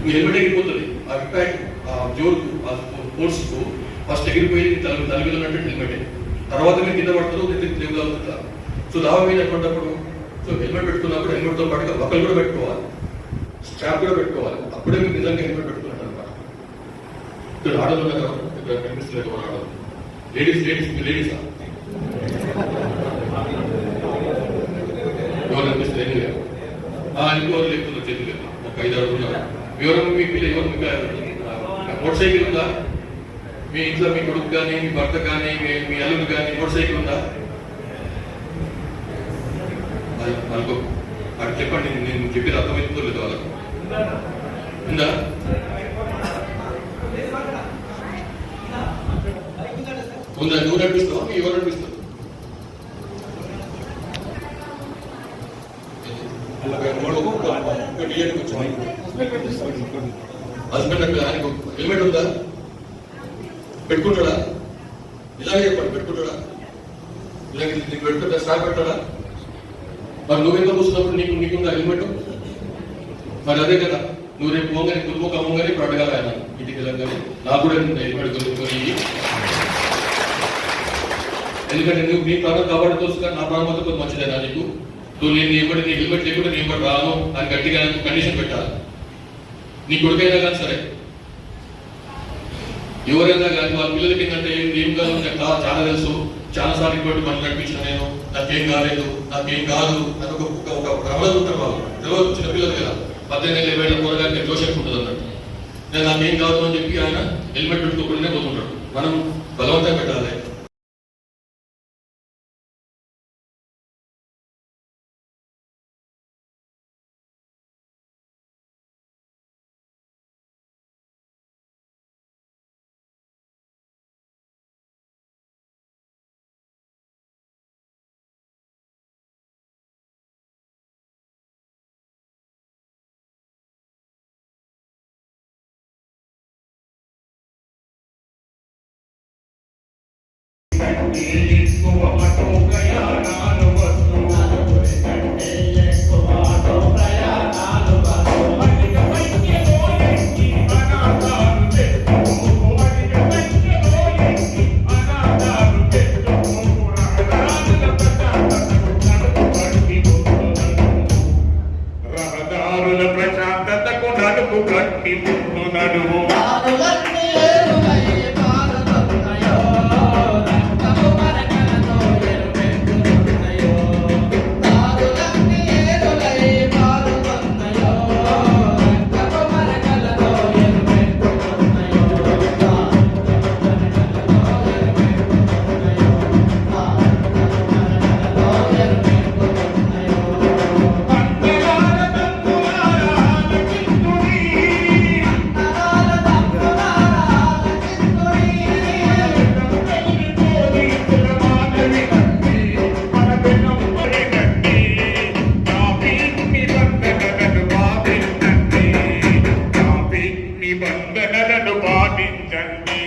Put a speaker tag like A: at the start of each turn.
A: మీ helmet ఎగిరిపోతుంది. ఆ impact ఆ జోరుకు ఆ ఫోర్స్కు ఫస్ట్ ఎగిరిపోయి తలగిలు ఉన్నట్టు హెల్మెట్, తర్వాత మీరు కింద పడతారు, తెలివి అవుతుందా. సో దావా మీద ఎటువంటిప్పుడు సో హెల్మెట్ పెట్టుకున్నప్పుడు హెల్మెట్తో పాటుగా బక్కలు కూడా పెట్టుకోవాలి, స్ట్రాప్ కూడా పెట్టుకోవాలి. అప్పుడే మీరు నిజంగా హెల్మెట్ పెట్టుకున్నట్టు అనమాట. ఇక్కడ ఆడలు ఉన్నారు కదా, ఇక్కడ కనిపిస్తలేదు మన ఆడలు. లేడీసా ఎవరు కనిపిస్తుంది? ఏం లేదు. ఇంకోరు లేపుతున్నారు, చేతులు లేదు. ఒక 5-6 ఉన్నారు. ఎవరు మీ పిల్లలు ఎవరు? మోటార్ సైకిల్ ఉందా మీ ఇంట్లో? మీ కొడుకు కానీ మీ భర్త కానీ మీ అల్లుడు కానీ మోటార్ సైకిల్ ఉందా? అనుకో అక్కడ చెప్పండి, నేను చెప్పేది అర్థమవుతుందో లేదు వాళ్ళకు. ఉందా? ఉందా? నువ్వు నడిపిస్తావా? మీ ఎవరు నడిపిస్తారు? హస్బెండ్ అంటే ఆయనకు హెల్మెట్ ఉందా? పెట్టుకుంటాడా? ఇలాగే చెప్పండి, పెట్టుకుంటాడా? ఇలాగే నీకు పెట్టుకుంటా స్టార్ట్ పెట్టాడా? మరి నువ్వెంత కూర్చున్నప్పుడు నీకుందా హెల్మెట్? మరి అదే కదా, నువ్వు రేపు పోగానే దుర్ముఖ అమ్మగానే ఇప్పుడు అడగాలి ఆయన ఇంటికి వెళ్ళగానే నాకు కూడా హెల్మెట్ కొనుక్కొని. ఎందుకంటే నువ్వు నీ ప్రాణం కాపాడుతూ కానీ నా ప్రాణం కొంచెం మంచిదేనా నీకు? నువ్వు నేను ఇవ్వడం నీ హెల్మెట్ లేకుండా నేను కూడా రాను అని గట్టిగా కండిషన్ పెట్టాలి. నీ కొడుకైనా కానీ సరే, ఎవరైనా కానీ వాళ్ళ పిల్లలకి ఏంటంటే ఏం కాదు నాకు చాలా తెలుసు, చాలా సార్లు ఇటువంటి పనులు నడిపించిన నేను, నాకేం కాలేదు, నాకేం కాదు అని ఒక ప్రబలం ఉంటారు వాళ్ళు. ఎవరు చిన్నపిల్లలు కదా, 18 ఏళ్ళ కూరగాయలకి జోషం ఉంటుంది అన్నట్టు. నేను నాకేం కాదు అని చెప్పి ఆయన హెల్మెట్ పెట్టుకోకుండానే పోతుంటాడు. మనం బలవంతంగా పెట్టాలి.
B: రహదారుల ప్రశాంతతకు నడుపు కట్టి ముందు నడువు. నిబంధనలను పాటించండి.